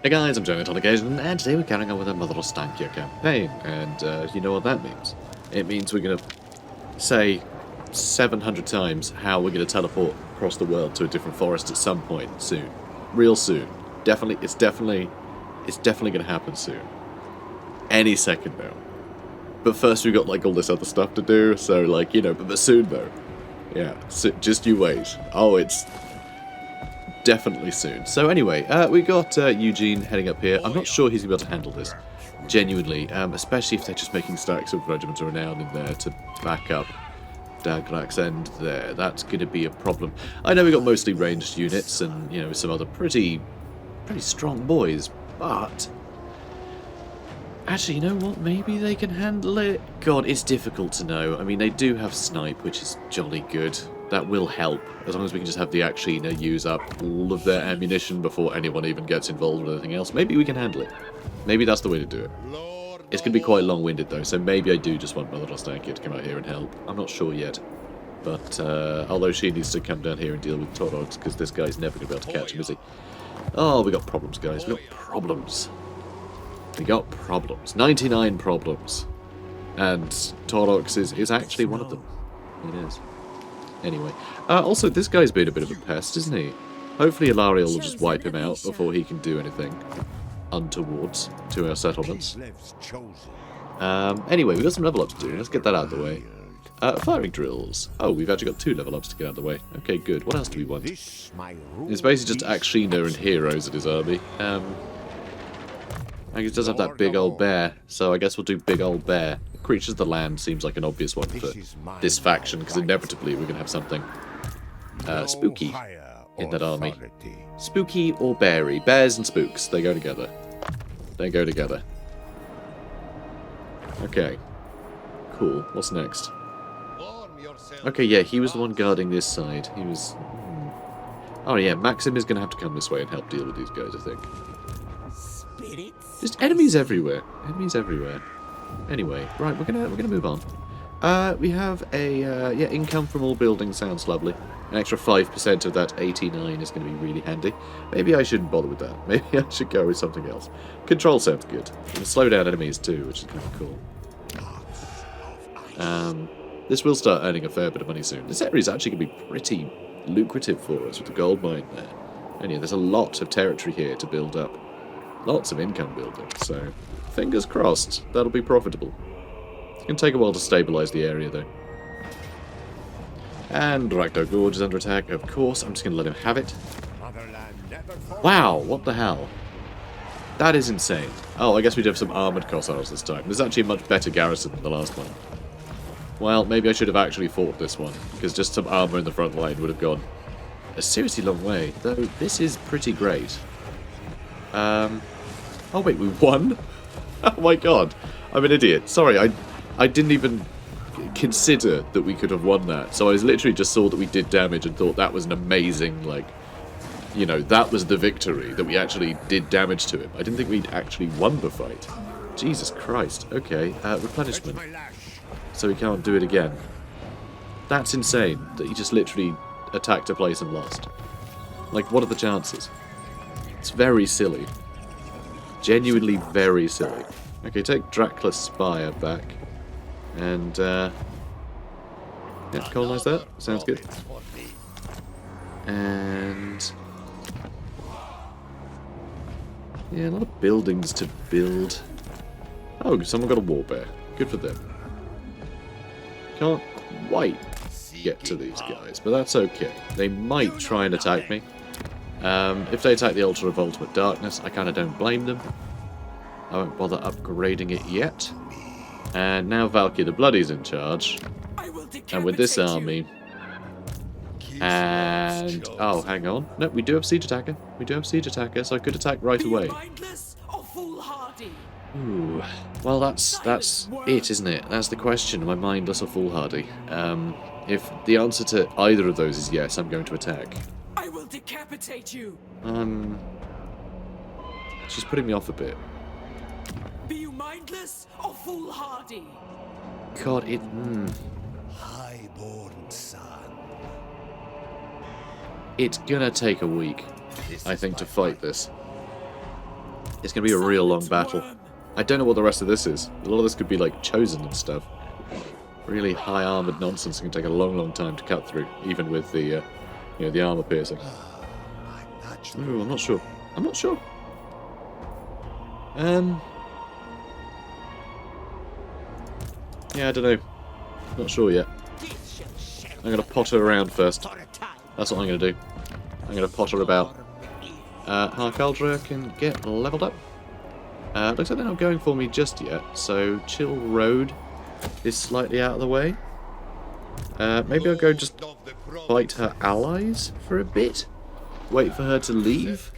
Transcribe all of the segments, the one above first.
Hey guys, I'm Johnny on occasion, and today we're carrying on with the Mother Ostankya campaign, and you know what that means. It means we're going to say 700 times how we're going to teleport across the world to a different forest at some point soon. Real soon. It's definitely going to happen soon. Any second now. But first we've got like all this other stuff to do, so like, you know, but soon though. Yeah, so just you wait. Oh, it's definitely soon. So anyway, we got Eugene heading up here. I'm not sure he's going to be able to handle this, genuinely, especially if they're just making stacks of Regiment of Renown in there to back up Dagrak's end there. That's going to be a problem. I know we got mostly ranged units and, you know, some other pretty strong boys, but actually, you know what? Maybe they can handle it. God, it's difficult to know. I mean, they do have snipe, which is jolly good. That will help, as long as we can just have the Akshina use up all of their ammunition before anyone even gets involved with anything else. Maybe we can handle it. Maybe that's the way to do it. It's going to be quite long-winded, though, so maybe I do just want Mother Ostankya to come out here and help. I'm not sure yet. But, although she needs to come down here and deal with Torogs, because this guy's never going to be able to catch him, is he? Oh, we got problems, guys. We got problems. We got problems. 99 problems. And Torogs is actually one of them. It is. Anyway. Also, this guy's been a bit of a pest, isn't he? Hopefully Ilariel will just wipe him out before he can do anything untowards to our settlements. Anyway, we've got some level ups to do. Let's get that out of the way. Firing drills. Oh, we've actually got 2 level ups to get out of the way. Okay, good. What else do we want? It's basically just Akshina and heroes at his army. He does have that big old bear, so I guess we'll do big old bear. Creatures of the land seems like an obvious one for this faction, because inevitably we're going to have something spooky in that army. Spooky or beary. Bears and spooks, they go together. They go together. Okay. Cool. What's next? Okay, yeah, he was the one guarding this side. He was... Oh yeah, Maxim is going to have to come this way and help deal with these guys, I think. Just enemies everywhere. Enemies everywhere. Anyway, right, we're gonna move on. We have a income from all buildings sounds lovely. An extra 5% of that 89 is going to be really handy. Maybe I shouldn't bother with that. Maybe I should go with something else. Control sounds good. We can slow down enemies too, which is kind of cool. This will start earning a fair bit of money soon. This area is actually going to be pretty lucrative for us with the gold mine there. And yeah, there's a lot of territory here to build up. Lots of income building, so fingers crossed that'll be profitable. It's going to take a while to stabilise the area, though. And Rakdo Gorge is under attack, of course. I'm just going to let him have it. Wow, what the hell? That is insane. Oh, I guess we do have some armoured Kossars this time. There's actually a much better garrison than the last one. Well, maybe I should have actually fought this one, because just some armour in the front line would have gone a seriously long way. Though, this is pretty great. Oh wait, we won? Oh my god, I'm an idiot. Sorry, I didn't even consider that we could have won that. So I literally just saw that we did damage and thought that was an amazing, like, you know, that was the victory, that we actually did damage to him. I didn't think we'd actually won the fight. Jesus Christ. Okay, replenishment. So he can't do it again. That's insane, that he just literally attacked a place and lost. Like, what are the chances? It's very silly. Genuinely very silly. Okay, take Dracula's Spire back. And, yeah, colonise that. Sounds good. And... yeah, a lot of buildings to build. Oh, someone got a war bear. Good for them. Can't quite get to these guys, but that's okay. They might try and attack me. If they attack the Altar of Ultimate Darkness, I kind of don't blame them. I won't bother upgrading it yet. And now Valkyrie the Bloody's in charge. And with this army... and... oh, hang on. No, we do have Siege Attacker. We do have Siege Attacker, so I could attack right away. Ooh. Well, that's it, isn't it? That's the question. Am I mindless or foolhardy? If the answer to either of those is yes, I'm going to attack. I will decapitate you. She's putting me off a bit. Be you mindless or foolhardy? God, it... Highborn son. It's gonna take a week, I think, to fight this. It's going to be a real long Silence, battle. worm. I don't know what the rest of this is. A lot of this could be like chosen and stuff. Really high armored nonsense can take a long, long time to cut through, even with the, you know, the armor piercing. Ooh, I'm not sure. I'm not sure. Yeah, I don't know. Not sure yet. I'm going to potter around first. That's what I'm going to do. I'm going to potter about. Harkaldra can get leveled up. Looks like they're not going for me just yet, so Chill Road is slightly out of the way. Maybe I'll go just fight her allies for a bit. Wait for her to leave.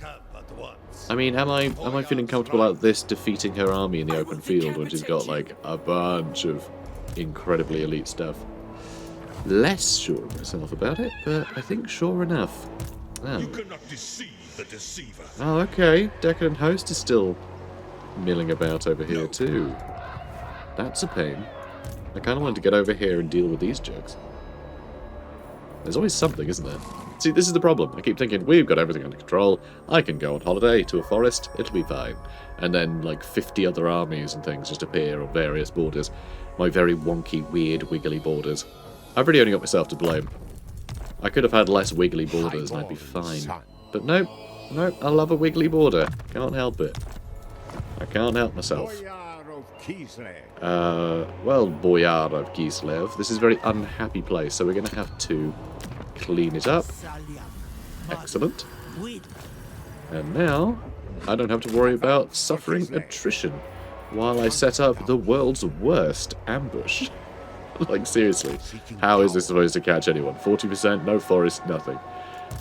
I mean, am I feeling comfortable like this defeating her army in the open field when she's got like a bunch of incredibly elite stuff? Less sure of myself about it, but I think sure enough. Oh. You cannot deceive the deceiver. Oh, okay. Decadent Host is still milling about over here too. That's a pain. I kind of wanted to get over here and deal with these jerks. There's always something, isn't there? See, this is the problem. I keep thinking, we've got everything under control. I can go on holiday to a forest. It'll be fine. And then, like, 50 other armies and things just appear on various borders. My very wonky, weird, wiggly borders. I've really only got myself to blame. I could have had less wiggly borders and I'd be fine. But nope. Nope, I love a wiggly border. Can't help it. I can't help myself. Well, Boyar of Kislev. This is a very unhappy place, so we're going to have to clean it up. Excellent. And now, I don't have to worry about suffering attrition while I set up the world's worst ambush. Like, seriously, how is this supposed to catch anyone? 40%, no forest, nothing.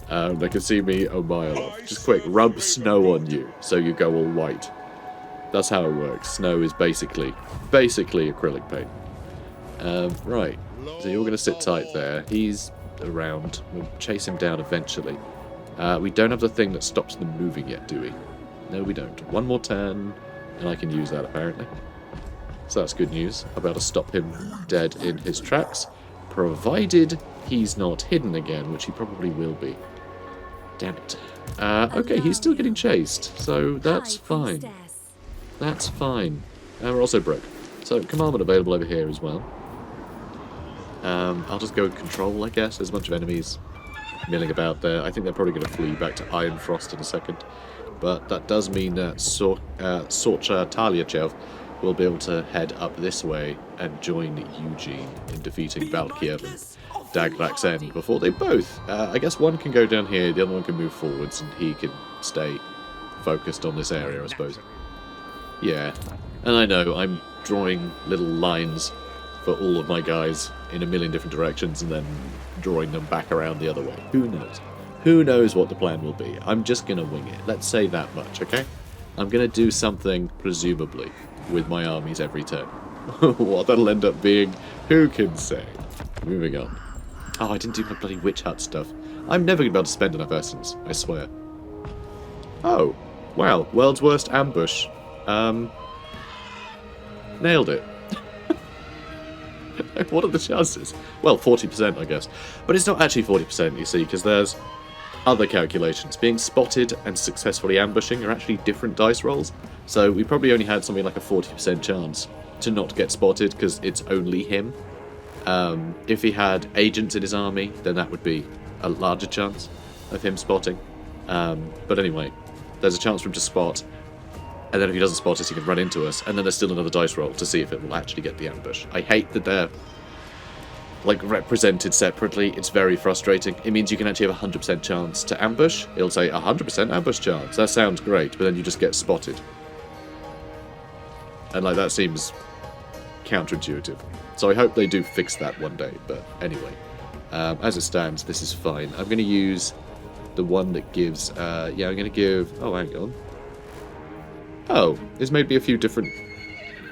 They can see me a mile off. Just quick, rub snow on you so you go all white. That's how it works. Snow is basically acrylic paint. Right, so you're going to sit tight there. He's around. We'll chase him down eventually. We don't have the thing that stops them moving yet, do we? No, we don't. One more turn, and I can use that, apparently. So that's good news. I'll be able to stop him dead in his tracks, provided he's not hidden again, which he probably will be. Damn it. Okay, he's still getting chased, so that's fine. That's fine. And we're also broke. So, commandment available over here as well. I'll just go and control, I guess. There's a bunch of enemies milling about there. I think they're probably going to flee back to Iron Frost in a second. But that does mean that Sorcha Talyachev will be able to head up this way and join Eugene in defeating Valkiev and Dagraksen before they both... I guess one can go down here, the other one can move forwards, and he can stay focused on this area, I suppose. Yeah, and I know, I'm drawing little lines for all of my guys in a million different directions and then drawing them back around the other way. Who knows? Who knows what the plan will be? I'm just going to wing it. Let's say that much, okay? I'm going to do something, presumably, with my armies every turn. What that'll end up being, who can say? Moving on. Oh, I didn't do my bloody witch hut stuff. I'm never going to be able to spend enough essence, I swear. Oh, wow, world's worst ambush. Nailed it. What are the chances? Well, 40%, I guess. But it's not actually 40%, you see, because there's other calculations. Being spotted and successfully ambushing are actually different dice rolls. So we probably only had something like a 40% chance to not get spotted because it's only him. If he had agents in his army, then that would be a larger chance of him spotting. But anyway, there's a chance for him to spot. And then if he doesn't spot us, he can run into us. And then there's still another dice roll to see if it will actually get the ambush. I hate that they're like represented separately. It's very frustrating. It means you can actually have a 100% chance to ambush. It'll say 100% ambush chance. That sounds great, but then you just get spotted. And like that seems counterintuitive. So I hope they do fix that one day. But anyway, as it stands, this is fine. I'm going to use the one that gives... yeah, I'm going to give... Oh, hang on. Oh, there's maybe a few different,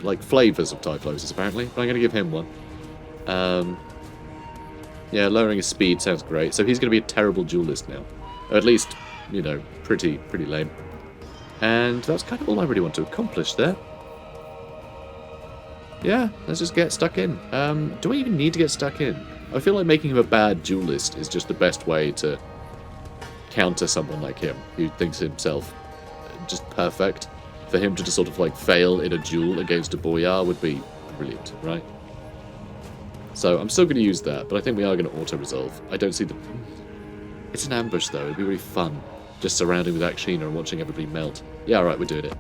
like, flavours of Typhlosis, apparently. But I'm going to give him one. Yeah, lowering his speed sounds great. So he's going to be a terrible duelist now. Or at least, you know, pretty lame. And that's kind of all I really want to accomplish there. Yeah, let's just get stuck in. Do I even need to get stuck in? I feel like making him a bad duelist is just the best way to counter someone like him, who thinks himself just perfect. for him to just sort of like fail in a duel against a boyar would be brilliant, right? So I'm still going to use that, but I think we are going to auto-resolve. I don't see the... It's an ambush, though. It'd be really fun. Just surrounding with Akshina and watching everybody melt. Yeah, alright, we're doing it.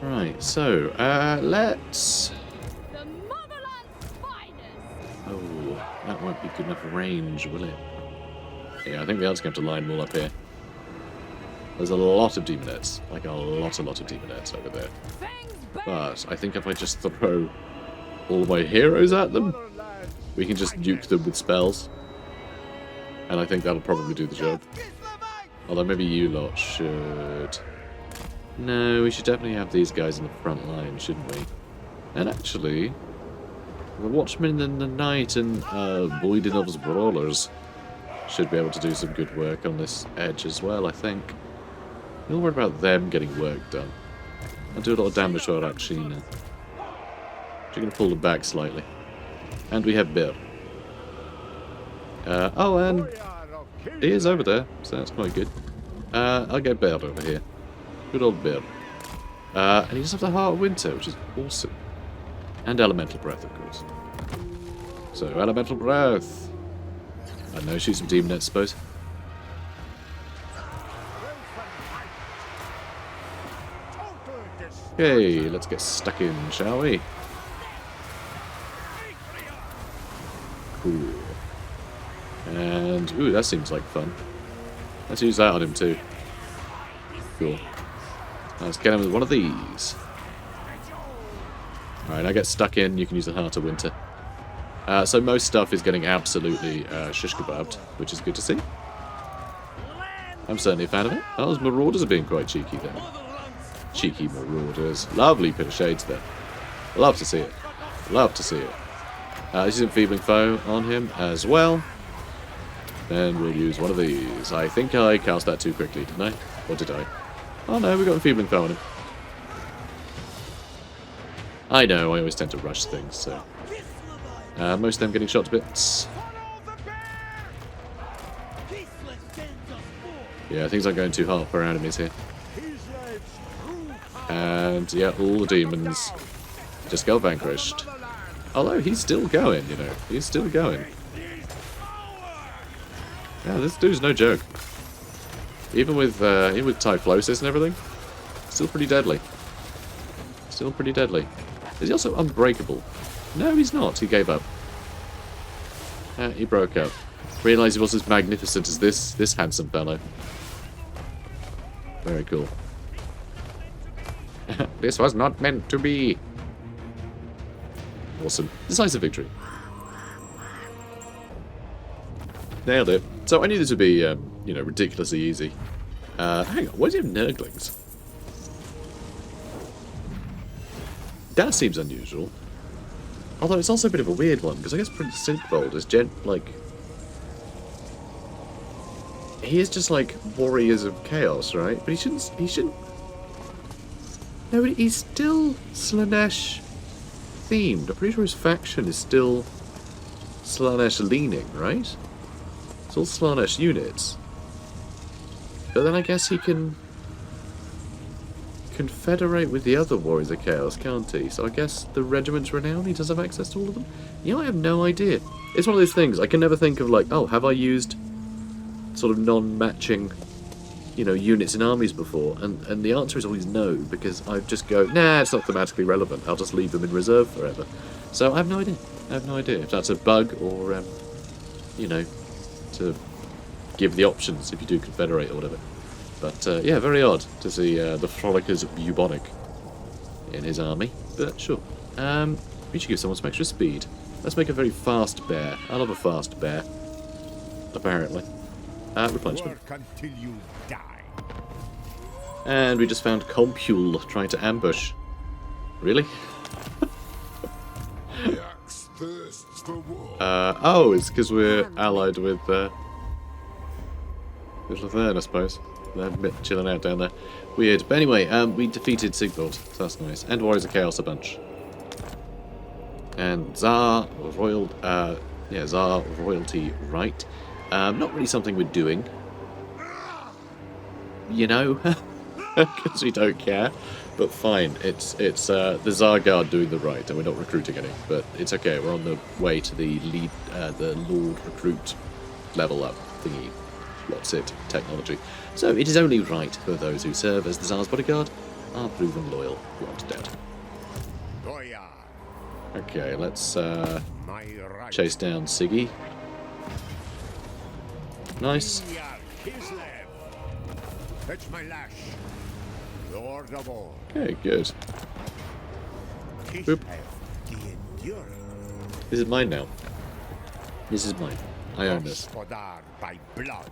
Right, so, let's... The motherland's finest. Oh, that won't be good enough range, will it? Yeah, I think we are just going to have to line them all up here. There's a lot of demonettes. Like, a lot of demonettes over there. But I think if I just throw all my heroes at them, we can just nuke them with spells. And I think that'll probably do the job. Although maybe you lot should... No, we should definitely have these guys in the front line, shouldn't we? And actually, the Watchmen in the Night and Voidinov's Brawlers should be able to do some good work on this edge as well, I think. We'll worry about them getting work done. I'll do a lot of damage to our Akshina. She's going to pull them back slightly. And we have Bir. Oh, and he is over there, so that's quite good. I'll get Bir over here. Good old Bir. And he does have the Heart of Winter, which is awesome. And Elemental Breath, of course. So, Elemental Breath. I don't know, shoot some Demon Nets, I suppose. Okay, let's get stuck in, shall we? Cool. And, ooh, that seems like fun. Let's use that on him too. Cool. Let's get him with one of these. Alright, I get stuck in, you can use the Heart of Winter. So most stuff is getting absolutely shish kebabbed, which is good to see. I'm certainly a fan of it. Oh, those Marauders are being quite cheeky there. Cheeky Marauders. Lovely bit of shades there. Love to see it. Love to see it. This is Enfeebling Foe on him as well. Then we'll use one of these. I think I cast that too quickly, didn't I? Or did I? Oh no, we got Enfeebling Foe on him. I know, I always tend to rush things, so... most of them getting shot to bits. Yeah, things aren't going too hard for our enemies here. And, yeah, all the demons just got vanquished. Although, he's still going, you know. He's still going. Yeah, this dude's no joke. Even with Typhlosis and everything, still pretty deadly. Still pretty deadly. Is he also unbreakable? No, he's not. He gave up. He broke up. Realised he was as magnificent as this handsome fellow. Very cool. This was not meant to be. Awesome. Decisive victory. Nailed it. So I knew this would be, you know, ridiculously easy. Hang on, why do you have Nurglings? That seems unusual. Although it's also a bit of a weird one, because I guess Prince Synthbold is he is just like warriors of chaos, right? But he shouldn't... No, but he's still Slaanesh themed. I'm pretty sure his faction is still Slaanesh leaning, right? It's all Slaanesh units. But then I guess he can confederate with the other warriors of chaos, can't he? So I guess the regiment's renown, he does have access to all of them? You know, I have no idea. It's one of those things, I can never think of like, oh, have I used sort of non-matching, you know, units in armies before? And the answer is always no, because I just go, nah, it's not thematically relevant, I'll just leave them in reserve forever. So I have no idea. I have no idea if that's a bug or, you know, to give the options if you do confederate or whatever. But, yeah, very odd to see the Frolicker's Bubonic in his army, but sure. We should give someone some extra speed. Let's make a very fast bear. I love a fast bear. Apparently. Replenishment. Work until you die. And we just found Compule trying to ambush. Really? The axe thirsts for war. Oh, it's because we're allied with Laverne, I suppose. They're a bit chilling out down there. Weird. But anyway, we defeated Sigvald, so that's nice. And Warriors of Chaos a bunch. And Tsar Royalty Right. Not really something we're doing. you know, because we don't care. But fine, it's the Zargard doing the right, and we're not recruiting any. But it's okay. We're on the way to the Lord recruit level up thingy. What's it? Technology. So it is only right for those who serve as the Tsar's bodyguard are proven loyal beyond doubt. Goya, Okay, let's my right. chase down Siggy. Nice. Kislev. Fetch my lash. Lord of all. Okay, good. Boop. Kislev, the enduring. This is mine now. This is mine. I own this. Gospodar by blood.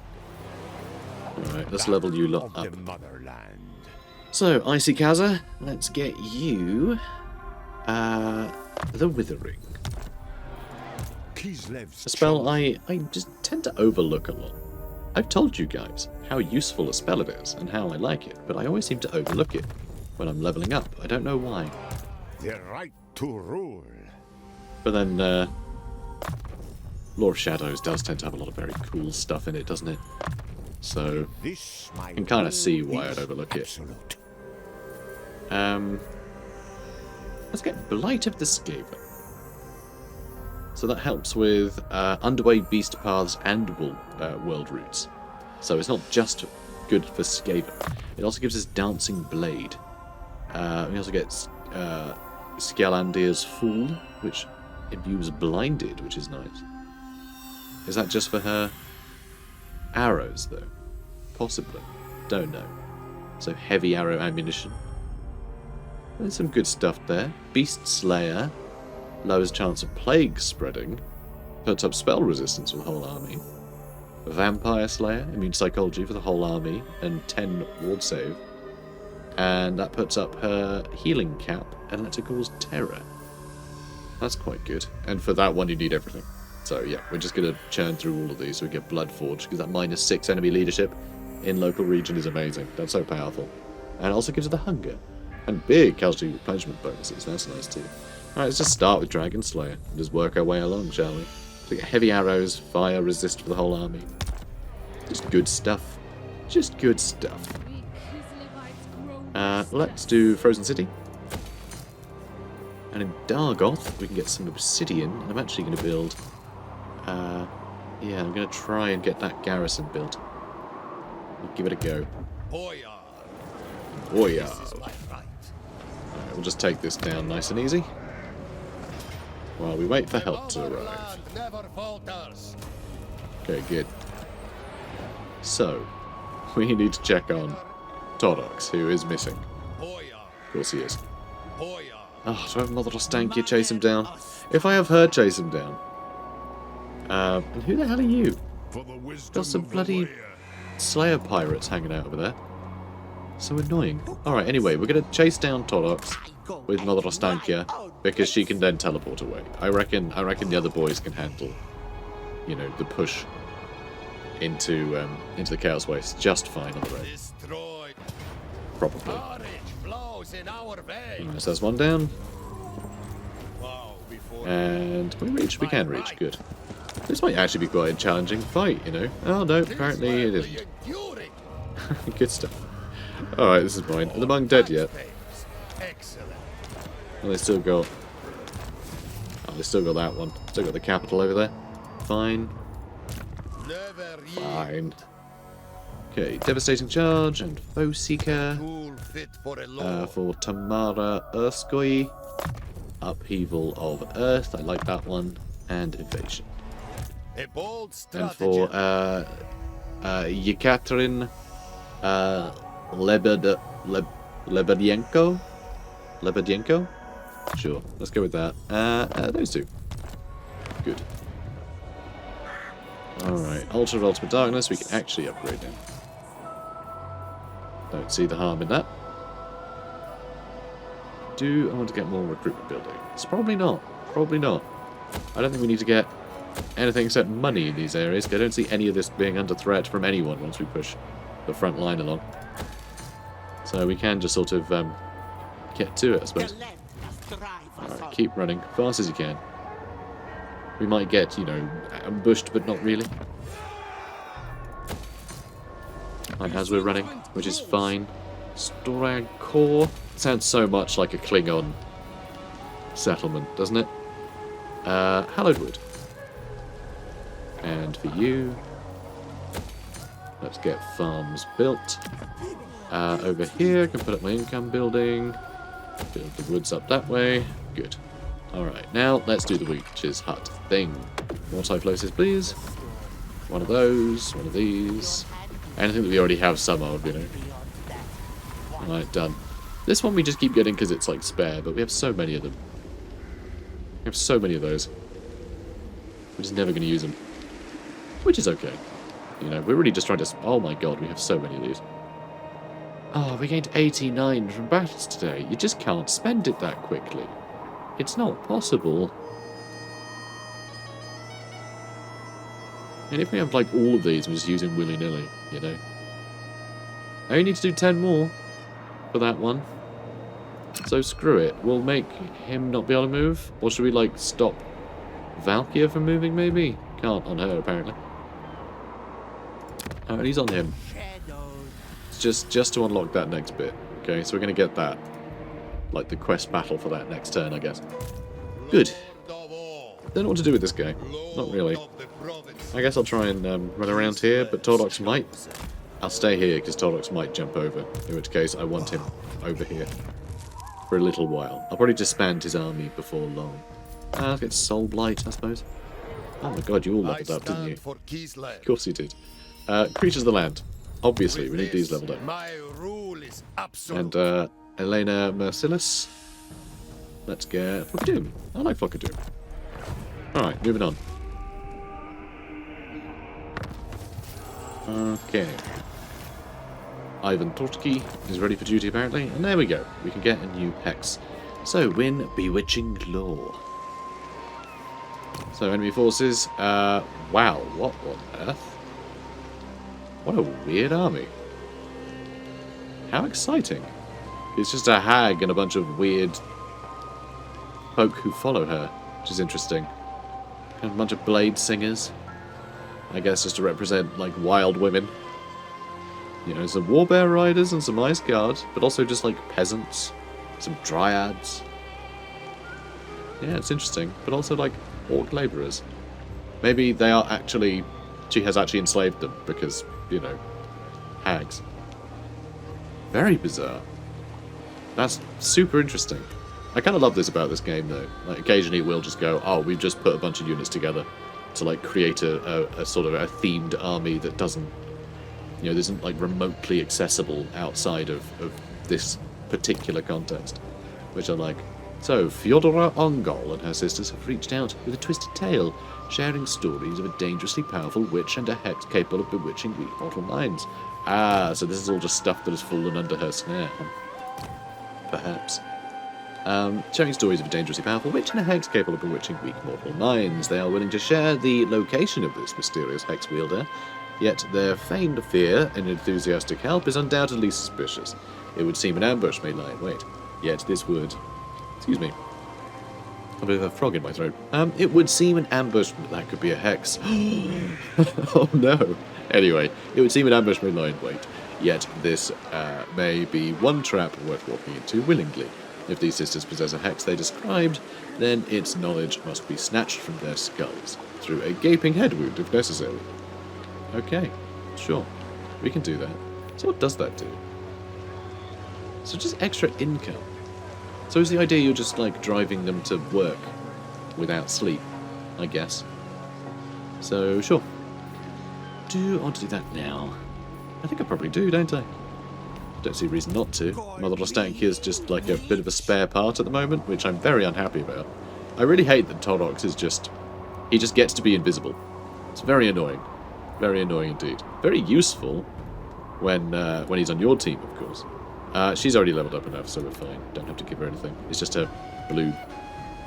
Alright, let's level you lot Of up. the motherland. So, Icy Kaza, let's get you the Withering. Kislev's A spell I just tend to overlook a lot. I've told you guys how useful a spell it is and how I like it, but I always seem to overlook it when I'm leveling up. I don't know why. the right to rule. But then, Lore of Shadows does tend to have a lot of very cool stuff in it, doesn't it? So, This my I can kind of will see why is I'd overlook it. absolute. Let's get Blight of the Skaven. So that helps with underway beast paths and world routes. So it's not just good for Skaven. It also gives us Dancing Blade. We also get Scalandir's Fool, which imbues Blinded, which is nice. Is that just for her arrows, though? Possibly. Don't know. So heavy arrow ammunition. There's some good stuff there. Beast Slayer lowers chance of plague spreading, puts up spell resistance for the whole army. Vampire Slayer, immune psychology for the whole army, and 10 ward save. And that puts up her healing cap, and lets her cause terror. That's quite good. And for that one, you need everything. So yeah, we're just going to churn through all of these so we get Bloodforge, because that -6 enemy leadership in local region is amazing. That's so powerful. And it also gives her the hunger. And big casualty replenishment bonuses, that's nice too. Alright, let's just start with Dragon Slayer and just work our way along, shall we? So we get heavy arrows, fire resist for the whole army. Just good stuff. Just good stuff. We Kislevites grow Let's do Frozen City. And in Dargoth, we can get some obsidian. And I'm actually going to build... yeah, I'm going to try and get that garrison built. We'll give it a go. Boyar. Oh yeah. This is my right. We'll just take this down nice and easy. While we wait for help to arrive. Motherland never falters. Okay, good. So, we need to check on Torox, who is missing. Boyar. Of course he is. Boyar. Oh, do I have Mother Ostankya chase him down? If I have her chase him down. And who the hell are you? For the wisdom Got some of the bloody warrior. Slayer pirates hanging out over there. So annoying. Alright, anyway, we're going to chase down Torox with Mother Ostankya, because she can then teleport away. I reckon the other boys can handle, you know, the push into the Chaos Waste just fine on the road. Destroyed. Probably. Courage flows in our veins. Alright, so that's one down. Wow, before And can we reach? We can reach, good. This might actually be quite a challenging fight, you know. Oh no, apparently it isn't. Enduring. Good stuff. Alright, this is mine. Are the monk dead yet? Excellent. Oh, they still got... Oh, they still got that one. Still got the capital over there. Fine. Never yield. Fine. Okay, Devastating Charge and Foe Seeker Tool fit for a lord. for Tamara Erskoi. Upheaval of Earth, I like that one. And Evasion. A bold And strategy. for Yekatrin Lebedienko? Lebedienko? Sure, let's go with that. Those two. Good. Alright, Ultra of Ultimate Darkness, we can actually upgrade now. Don't see the harm in that. Do I want to get more recruitment building? It's probably not. Probably not. I don't think we need to get anything except money in these areas, because I don't see any of this being under threat from anyone once we push the front line along. So we can just sort of get to it, I suppose. Alright, keep running, fast as you can. We might get, you know, ambushed, but not really. as we're running, which is fine. Storag Core sounds so much like a Klingon settlement, doesn't it? Hallowed Wood. And for you, let's get farms built. Over here, I can put up my income building. Build the woods up that way. Good. Alright, now let's do the witch's hut thing. More Typhlosis, please. One of those, one of these. Anything that we already have some of, you know. Alright, done. This one we just keep getting because it's like spare, but we have so many of them. We have so many of those. We're just never going to use them. Which is okay. You know, we're really just trying to... Oh my god, we have so many of these. Oh, we gained 89 from battles today. You just can't spend it that quickly. It's not possible. And if we have like all of these, we're just using willy-nilly, you know. I only need to do 10 more for that one. So screw it. We'll make him not be able to move. Or should we like stop Valkyria from moving maybe? Can't on her apparently. Alright, he's on him. It's just to unlock that next bit. Okay, so we're going to get that. Like the quest battle for that next turn, I guess. Good. Don't know what to do with this guy. Not really. I guess I'll try and run around here, but Tordox might. I'll stay here because Tordox might jump over. In which case, I want him over here for a little while. I'll probably disband his army before long. I'll get Soul Blight, I suppose. Oh my god, you all leveled up, didn't you? Of course you did. Creatures of the Land. Obviously, we need these leveled up. And Elena Merciless. Let's get Flockadoom. I like Flockadoom. Alright, moving on. Okay. Ivan Tortki is ready for duty apparently. And there we go. We can get a new hex. So, win Bewitching Law. So, enemy forces. Wow, what on earth? What a weird army. How exciting. It's just a hag and a bunch of weird folk who follow her, which is interesting. And a bunch of blade singers. I guess just to represent, like, wild women. You know, some warbear riders and some ice guards, but also just, like, peasants. Some dryads. Yeah, it's interesting. But also, like, orc labourers. Maybe they are actually... She has actually enslaved them, because, you know, hags. Very bizarre. That's super interesting. I kind of love this about this game, though. Like, occasionally it will just go, oh, we've just put a bunch of units together to, like, create a sort of a themed army that doesn't, you know, isn't, like, remotely accessible outside of this particular context. Which I like. So, Fyodora Ongol and her sisters have reached out with a twisted tale, sharing stories of a dangerously powerful witch and a hex capable of bewitching weak mortal minds. Ah, so this is all just stuff that has fallen under her snare. Perhaps. Sharing stories of a dangerously powerful witch and a hex capable of bewitching weak mortal minds. They are willing to share the location of this mysterious hex wielder, yet their feigned fear and enthusiastic help is undoubtedly suspicious. It would seem an ambush may lie in wait. Yet this would... Excuse me. A bit of a frog in my throat. It would seem an ambush... That could be a hex. Oh no. Anyway, it would seem an ambush may lie in wait. Yet this may be one trap worth walking into willingly. If these sisters possess a hex they described, then its knowledge must be snatched from their skulls, through a gaping head wound if necessary. Okay, sure. We can do that. So what does that do? So just extra income. So is the idea you're just, like, driving them to work without sleep, I guess. So, sure. Do I want to do that now? I think I probably do, don't I? Don't see a reason not to. Mother Ostankya is just, like, a bit of a spare part at the moment, which I'm very unhappy about. I really hate that Tordox is just... He just gets to be invisible. It's very annoying. Very annoying indeed. Very useful when he's on your team, of course. She's already leveled up enough, so we're fine. Don't have to give her anything. It's just her blue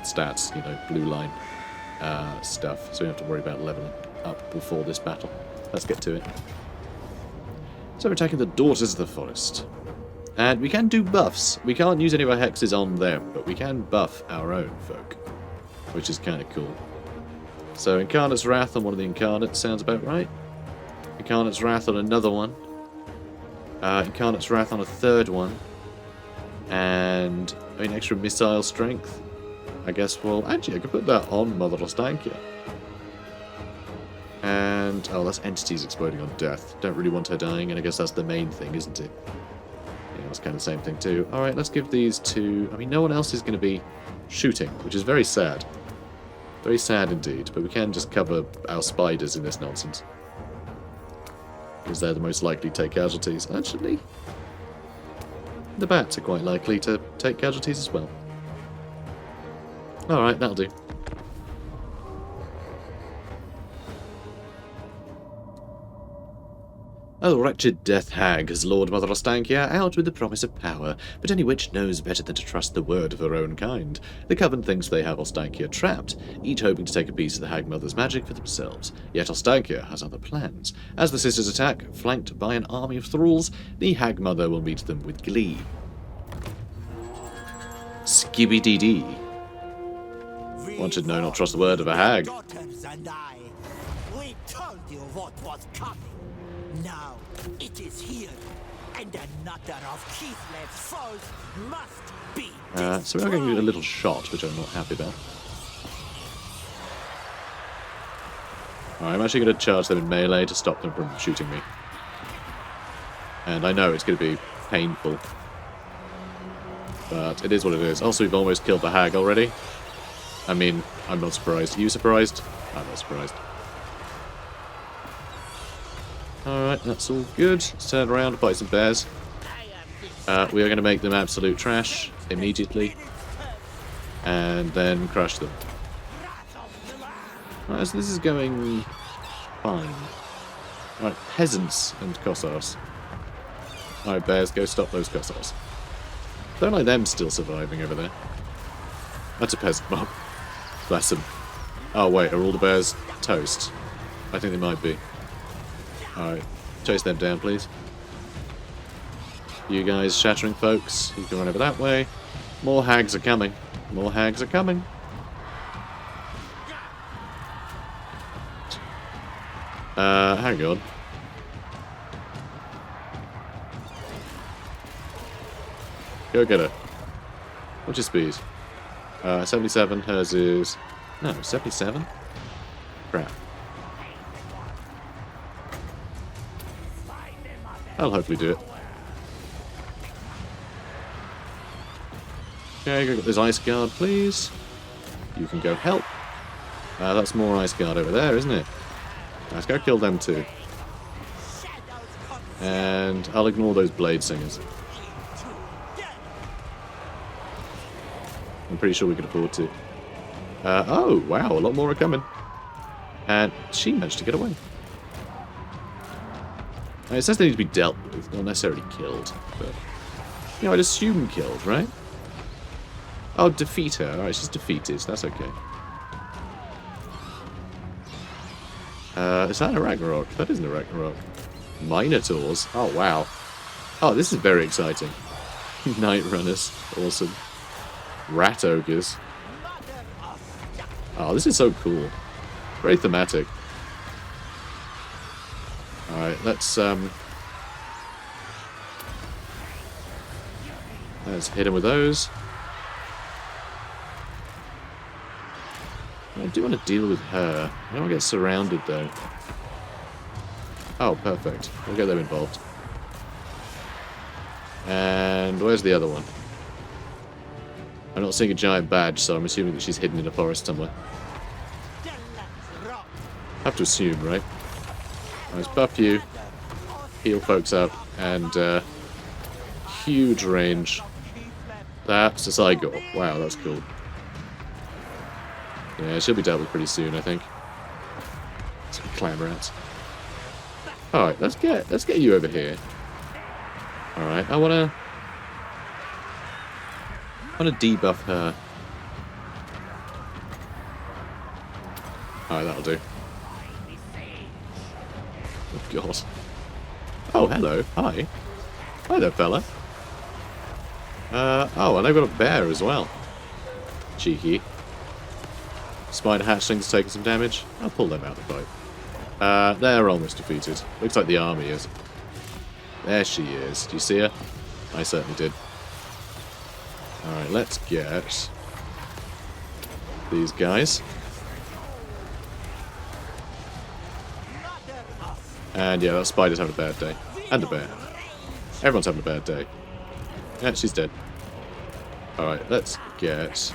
stats, you know, blue line stuff. So we don't have to worry about leveling up before this battle. Let's get to it. So we're attacking the Daughters of the Forest. And we can do buffs. We can't use any of our hexes on them, but we can buff our own folk, which is kind of cool. So Incarnate's Wrath on one of the Incarnates sounds about right. Incarnate's Wrath on another one. Incarnate's Wrath on a third one. And, I mean, extra missile strength. I guess, well, actually, I could put that on Mother Ostankya. And, oh, that's entities exploding on death. Don't really want her dying, and I guess that's the main thing, isn't it? Yeah, that's kind of the same thing, too. Alright, let's give these to... I mean, no one else is going to be shooting, which is very sad. Very sad indeed, but we can just cover our spiders in this nonsense. Because they're the most likely to take casualties. Actually, the bats are quite likely to take casualties as well. Alright, that'll do. A wretched death hag has lured Mother Ostankya out with the promise of power, but any witch knows better than to trust the word of her own kind. The Coven thinks they have Ostankya trapped, each hoping to take a piece of the Hag Mother's magic for themselves. Yet Ostankya has other plans. As the sisters attack, flanked by an army of thralls, the Hag Mother will meet them with glee. Skibby-dee-dee. One should know not trust the word of a hag. Daughters and I, we told you what was coming. Now it is here, and another of Keithlev's foes must be destroyed. So we're going to do a little shot, which I'm not happy about. Alright, I'm actually going to charge them in melee to stop them from shooting me. And I know it's going to be painful. But it is what it is. Also, we've almost killed the hag already. I mean, I'm not surprised. Are you surprised? I'm not surprised. Alright, that's all good. Let's turn around and fight some bears. We are going to make them absolute trash immediately. And then crush them. Right, so this is going fine. Alright, peasants and Kossars. Alright, bears, go stop those Kossars. Don't like them still surviving over there. That's a peasant mob. Bless them. Oh wait, are all the bears toast? I think they might be. Alright, chase them down, please. You guys shattering folks, you can run over that way. More hags are coming. More hags are coming. Hang on. Go get her. What's your speed? 77, hers is... No, 77? Crap. I'll hopefully do it. Okay, go get this ice guard, please. You can go help. That's more ice guard over there, isn't it? Let's go kill them too. And I'll ignore those blade singers. I'm pretty sure we can afford to. Oh, wow, a lot more are coming. And she managed to get away. It says they need to be dealt with, not necessarily killed. But, you know, I'd assume killed, right? Oh, defeat her. Alright, she's defeated. That's okay. Is that a Ragnarok? That isn't a Ragnarok. Minotaurs? Oh, wow. Oh, this is very exciting. Night Runners. Awesome. Rat Ogres. Oh, this is so cool. Very thematic. Alright, let's hit him with those. I do want to deal with her. I don't want to get surrounded, though. Oh, perfect. We'll get them involved. And where's the other one? I'm not seeing a giant badge, so I'm assuming that she's hidden in a forest somewhere. Have to assume, right? Let's buff you, heal folks up, and huge range. That's a Cygor. Wow, that's cool. Yeah, she'll be dealt with pretty soon, I think. Some clam rats. Alright, let's get you over here. Alright, I wanna debuff her. Alright, that'll do. Oh god. Oh, hello. Hi. Hi there, fella. Oh, and they've got a bear as well. Cheeky. Spider hatchlings taking some damage. I'll pull them out of the fight. They're almost defeated. Looks like the army is. There she is. Do you see her? I certainly did. Alright, let's get these guys. And yeah, that spider's having a bad day. And a bear. Everyone's having a bad day. Yeah, she's dead. Alright, let's get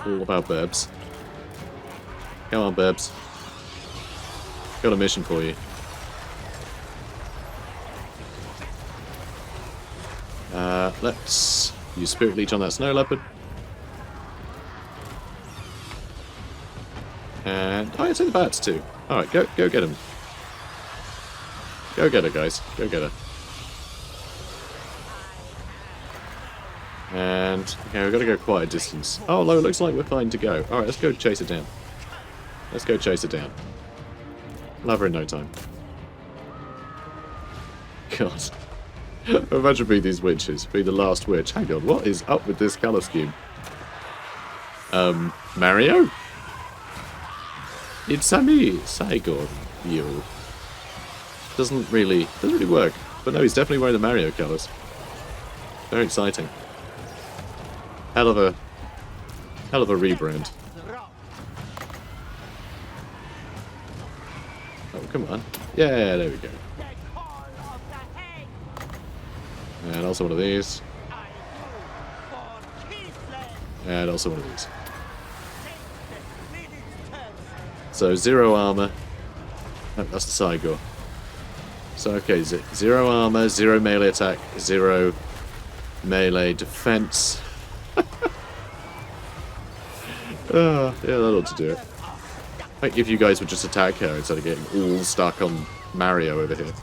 all of our burbs. Come on, burbs. Got a mission for you. Let's use Spirit Leech on that snow leopard. And oh, it's in the bats too. Alright, go get him. Go get her, guys. Go get her. And okay, we've got to go quite a distance. Oh no, it looks like we're fine to go. Alright, let's go chase it down. Let's go chase it down. We'll have her in no time. God. Imagine being these witches. Be the last witch. Hang on, what is up with this colour scheme? Mario? It's me, Saigon. You. Doesn't really work. But no, he's definitely wearing the Mario colours. Very exciting. Hell of a rebrand. Oh, come on. Yeah, there we go. And also one of these. And also one of these. So, 0 armor. Oh, that's the Saigor. So, okay, 0 armor, 0 melee attack, 0 melee defense. Yeah, that ought to do it. Like if you guys would just attack her instead of getting all stuck on Mario over here.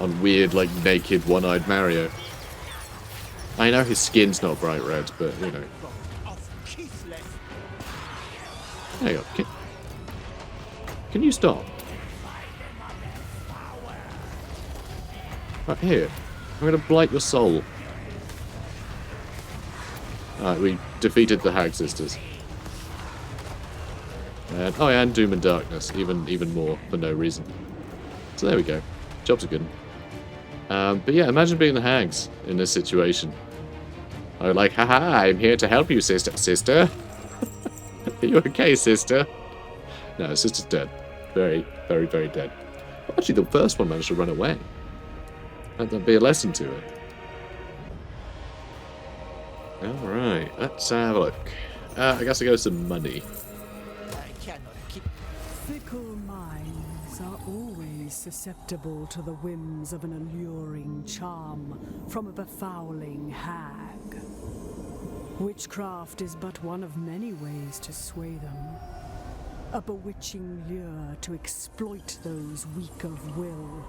On weird, like, naked, one-eyed Mario. I know his skin's not bright red, but, you know. Hang on. Can you stop? Right here. I'm gonna blight your soul. Alright, we defeated the Hag Sisters. And, oh yeah, and Doom and Darkness, even more, for no reason. So there we go. Job's a good one. But yeah, imagine being the Hags in this situation. I was like, haha, I'm here to help you, sister. Sister? Are you okay, sister? No, sister's dead. Very, very, very dead. Actually, the first one managed to run away. That'd be a lesson to her. Alright, let's have a look. I guess I go some money. Fickle minds are always susceptible to the whims of an alluring charm from a befouling hag. Witchcraft is but one of many ways to sway them. A bewitching lure to exploit those weak of will.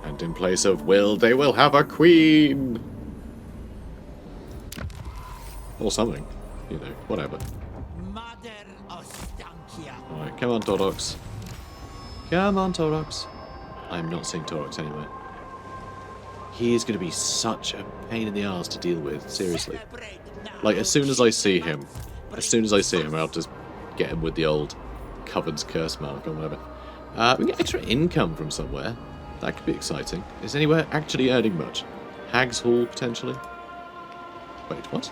And in place of will, they will have a queen! Or something. You know, whatever. Mother Ostankya. Alright, come on, Torox. Come on, Torox. I'm not seeing Torox anywhere. He is going to be such a pain in the arse to deal with, seriously. Like, as soon as I see him, I'll just get him with the old Coven's Curse mark or whatever. We can get extra income from somewhere. That could be exciting. Is anywhere actually earning much? Hag's Hall, potentially? Wait, what?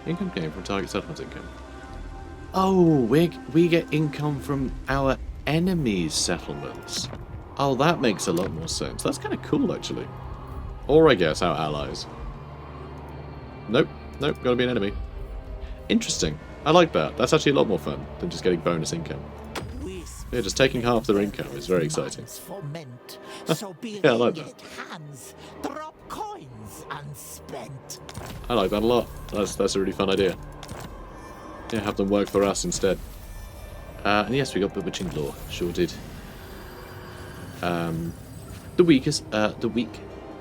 Income came from target settlement income. Oh, we get income from our enemies' settlements. Oh, that makes a lot more sense. That's kind of cool, actually. Or, I guess, our allies. Nope, gotta be an enemy. Interesting. I like that. That's actually a lot more fun than just getting bonus income. Yeah, just taking half their income is very exciting. So Yeah, I like that. hands, drop coins unspent. I like that a lot. That's a really fun idea. Yeah, have them work for us instead. And yes, we got Bewitching Law. Sure did. The weak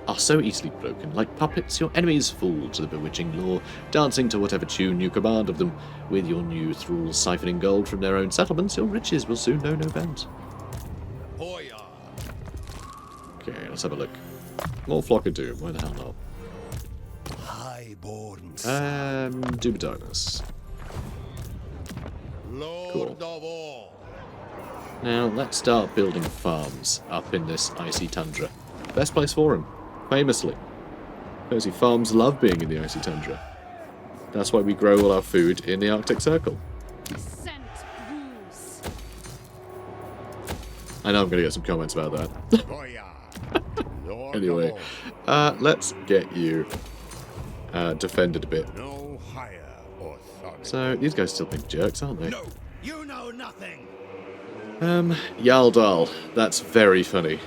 are so easily broken. Like puppets, your enemies fall to the Bewitching Law, dancing to whatever tune you command of them. With your new thralls siphoning gold from their own settlements, your riches will soon know no bounds. Hoya. Okay, let's have a look. More Flock of Doom, why the hell not? Highborn. Doom of Darkness. Lord Cool. of all. Now, let's start building farms up in this icy tundra. Best place for them, famously. Cozy farms love being in the icy tundra. That's why we grow all our food in the Arctic Circle. Scent rules. I know I'm going to get some comments about that. Anyway, let's get you defended a bit. No higher authority. So, these guys still think jerks, aren't they? No, you know nothing. Yaldal. That's very funny.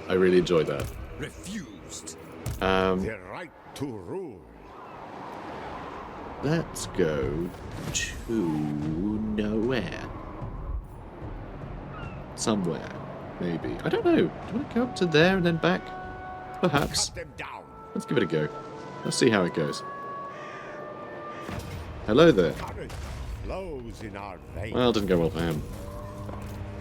I really enjoyed that. Refused. Um, The right to rule. let's go to nowhere. Somewhere, maybe. I don't know. Do you want to go up to there and then back? Perhaps. Cut them down. Let's give it a go. Let's see how it goes. Hello there. Courage flows in our veins. Well, didn't go well for him.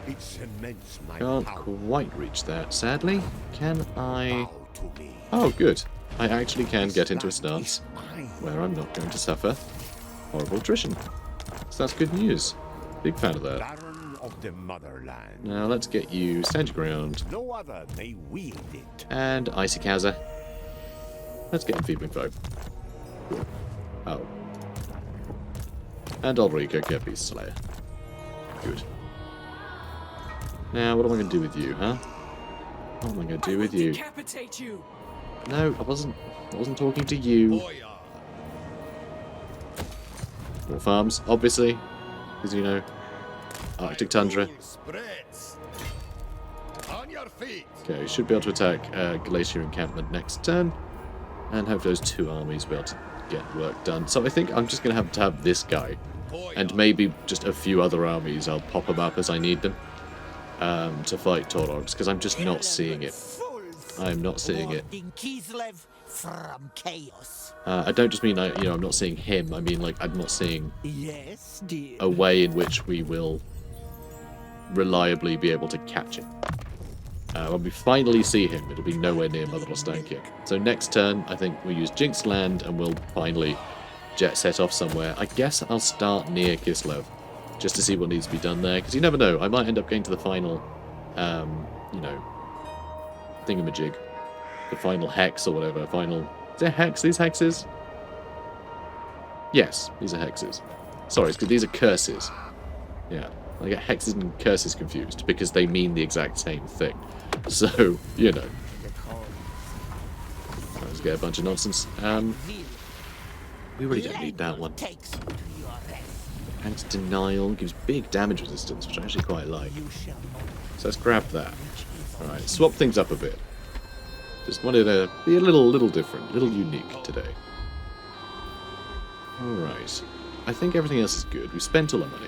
It cements my Can't power. quite reach that, sadly. Can I... Bow to me. Oh, good. I actually can get into a stance Mine. where I'm not going to suffer horrible attrition. So that's good news. Big fan of that. Baron of the motherland. Now let's get you stand your ground. No other may wield it. And Icy Kaza. Let's get Enfeebling Foe. Cool. Oh. And Ulrika get Beast Slayer. Good. Now, what am I going to do with you, huh? What am I going to do with you? Decapitate you. No, I wasn't talking to you. Boyar. More farms, obviously. Because, you know, Arctic Tundra. Rule spreads. On your feet. Okay, should be able to attack Glacier Encampment next turn. And hopefully those two armies will be able to get work done. So I think I'm just going to have this guy. And maybe just a few other armies. I'll pop them up as I need them. To fight Torogs, because I'm just not seeing it. I'm not seeing it. Warding Kislev from chaos. I don't just mean I'm not seeing him. I mean, like, I'm not seeing Yes, dear. a way in which we will reliably be able to catch him. When we finally see him, it'll be nowhere near Mother Ostankya. So next turn, I think we'll use Jinx Land and we'll finally jet set off somewhere. I guess I'll start near Kislev, just to see what needs to be done there, because you never know. I might end up getting to the final, thingamajig. The final hex or whatever. Is there hex? These hexes? Yes, these are hexes. Sorry, it's because these are curses. Yeah, I get hexes and curses confused because they mean the exact same thing. So, you know. Let's get a bunch of nonsense. We really don't need that one. Takes you to your rest. Anti-denial gives big damage resistance, which I actually quite like. You shall know So let's grab that. which is Alright, swap things up a bit. Just wanted to be a little different, a little unique today. Alright. I think everything else is good. We spent all our money.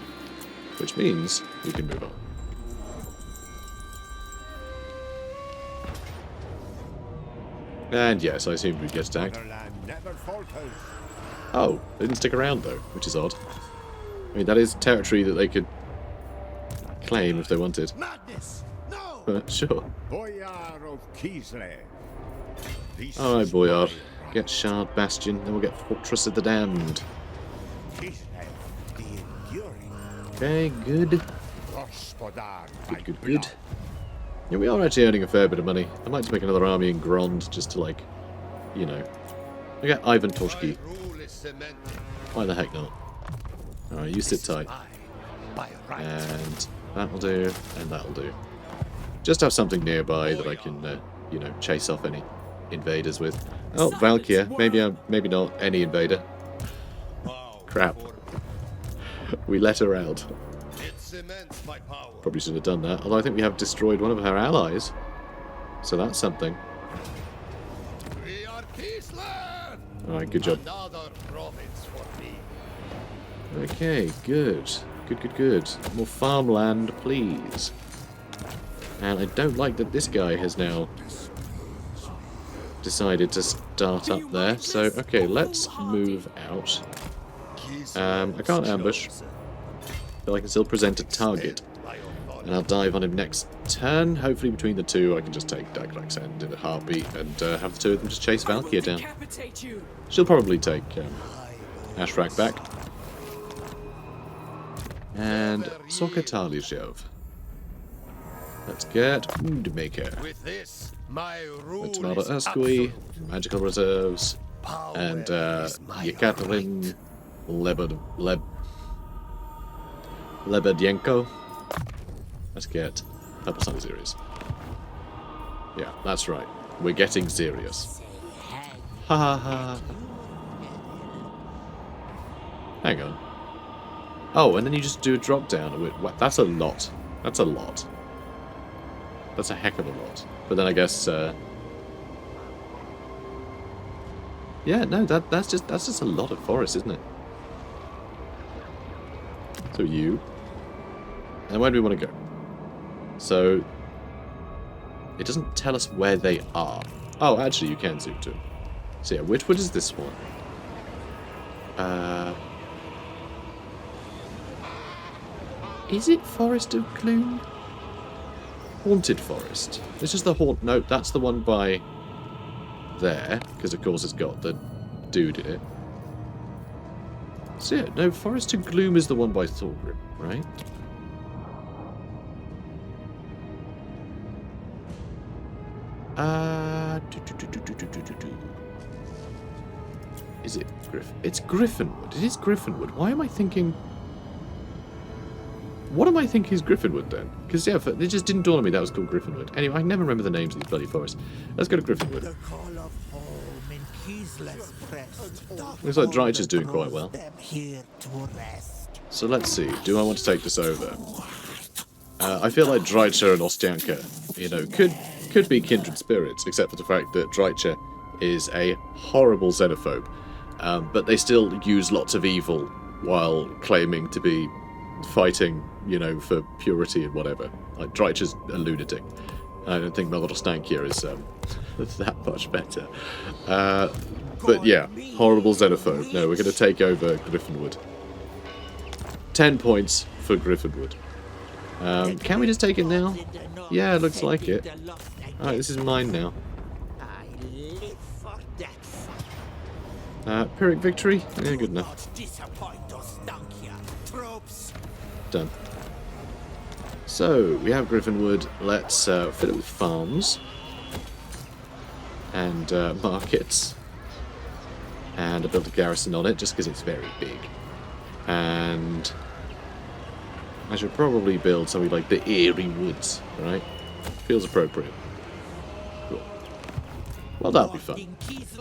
Which means we can move on. And yes, I assumed we'd get attacked. Motherland never falters. Oh, they didn't stick around though, which is odd. I mean, that is territory that they could claim if they wanted. Madness. No. But sure. Boyar of Kislev. This Alright, is Boyar. my Get Shard Bastion, then we'll get Fortress of the Damned. Kislev, the enduring. Okay, good. Gospodar by Good. blood. Yeah, we are actually earning a fair bit of money. I might just make another army in Grond just to, like, you know. I get Ivan Toshki. My rule is cemented. Why the heck not? Alright, you sit tight. By right. And that'll do, and that'll do. Just have something nearby that I can, chase off any invaders with. Oh, Valkyr. Maybe not any invader. Bow Crap. before We let her out. it cements my power. Probably should have done that. Although I think we have destroyed one of her allies. So that's something. We are Kislev. Alright, good job. Another province for me. Okay, good. Good. More farmland, please. And I don't like that this guy has now decided to start up there. So, okay, let's move out. I can't ambush, but I can still present a target. And I'll dive on him next turn. Hopefully between the two I can just take Daglax End in a heartbeat and have the two of them just chase Valkyr down. Decapitate you. She'll probably take Ashrak back. And Sokatalizhev. Let's get Food Maker. With this, my rule It's is Mother Ostankya, absolute. Magical Reserves, Power and is my Yekaterin Lebedyenko. Let's get Purple Sun series. Yeah, that's right. We're getting serious. Ha ha ha. Hang on. Oh, and then you just do a drop down. That's a lot. That's a lot. That's a heck of a lot. But then I guess, yeah, no, that's just a lot of forest, isn't it? So you. And where do we want to go? So it doesn't tell us where they are. Oh, actually, you can zoom to. So yeah, which is this one? Is it Forest of Gloom? Haunted Forest. It's just the haunt. No, that's the one by there, because of course it's got the dude in it. So yeah, no, Forest of Gloom is the one by Thorgrim, right? Is it It's Griffinwood. It is Griffinwood. Why am I thinking? What am I thinking is Griffinwood then? Because yeah, it just didn't dawn on me that was called Griffinwood. Anyway, I never remember the names of these bloody forests. Let's go to Griffinwood. The call of home in Kislev Crest. Looks like Drycher's doing quite well. Them here to rest. So let's see. Do I want to take this over? I feel like Drycher and Ostankya, you know, could be kindred spirits, except for the fact that Drycher is a horrible xenophobe. But they still use lots of evil while claiming to be fighting, you know, for purity and whatever. Like, Drycher's a lunatic. I don't think Mother Ostankya is that much better. But yeah, horrible xenophobe. No, we're going to take over Griffinwood. 10 points for Griffinwood. Can we just take it now? Yeah, it looks like it. Alright, this is mine now. I live for that. Pyrrhic victory? Yeah, good enough. Not disappoint Ostankya. Troops. Done. So, we have Griffinwood. Let's fill it with farms. And markets. And I built a garrison on it, just because it's very big. And I should probably build something like the Eerie Woods, right? Feels appropriate. Cool. Well, that'll be fun.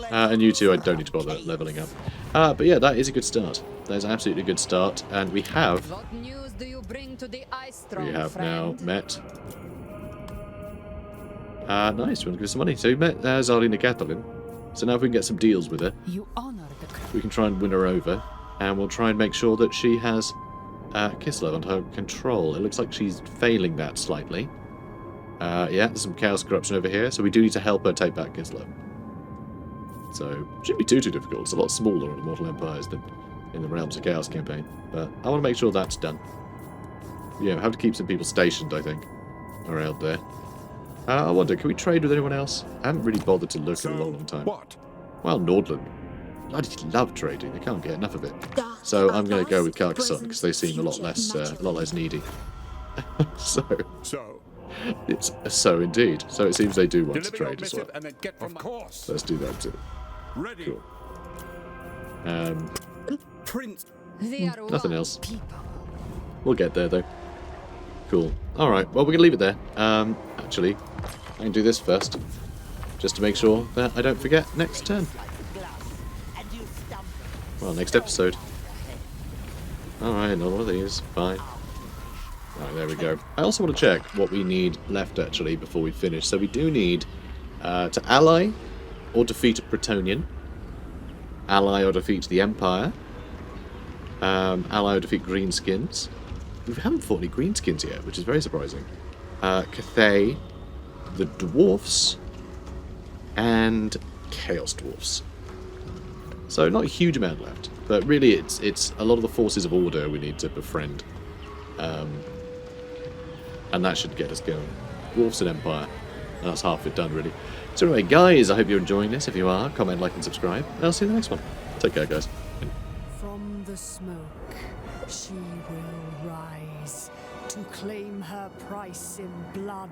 And you two, I don't need to bother leveling up. But yeah, that is a good start. That is absolutely a good start. And we have... What news do you bring to the Ice Throne, We have now friend? met... nice, we want to give us some money. So we met Zarlina Catalin. So now if we can get some deals with her, You honor the we can try and win her over. And we'll try and make sure that she has Kislev under her control. It looks like she's failing that slightly. Yeah, there's some chaos corruption over here, so we do need to help her take back Kislev. So, shouldn't be too difficult. It's a lot smaller on Immortal Empires than in the Realms of Chaos campaign. But I want to make sure that's done. Yeah, we have to keep some people stationed, I think, around there. I wonder, can we trade with anyone else? I haven't really bothered to look in a long, long time. What? Well, Nordland. I just love trading. I can't get enough of it. So I'm going to go with Carcassonne because they seem a lot less needy. So it's so indeed. So it seems they do want to Deliver your trade as well. missive and then get from of course. Let's do that too. Ready. Cool. Prince. We are Nothing one else. people. We'll get there though. Cool. All right. Well, we're gonna leave it there. Actually, I can do this first, just to make sure that I don't forget next turn. Well, next episode. Alright, not one of these. Fine. Alright, there we go. I also want to check what we need left, actually, before we finish. So we do need to ally or defeat a Bretonnian. Ally or defeat the Empire. Ally or defeat Greenskins. We haven't fought any Greenskins yet, which is very surprising. Cathay, the Dwarfs, and Chaos Dwarfs. So not a huge amount left, but really it's a lot of the forces of order we need to befriend, and that should get us going. Dwarfs and Empire, and that's half it done really. So anyway, guys, I hope you're enjoying this. If you are, comment, like, and subscribe, and I'll see you in the next one. Take care, guys. From the smoke, she will rise to claim her price in blood.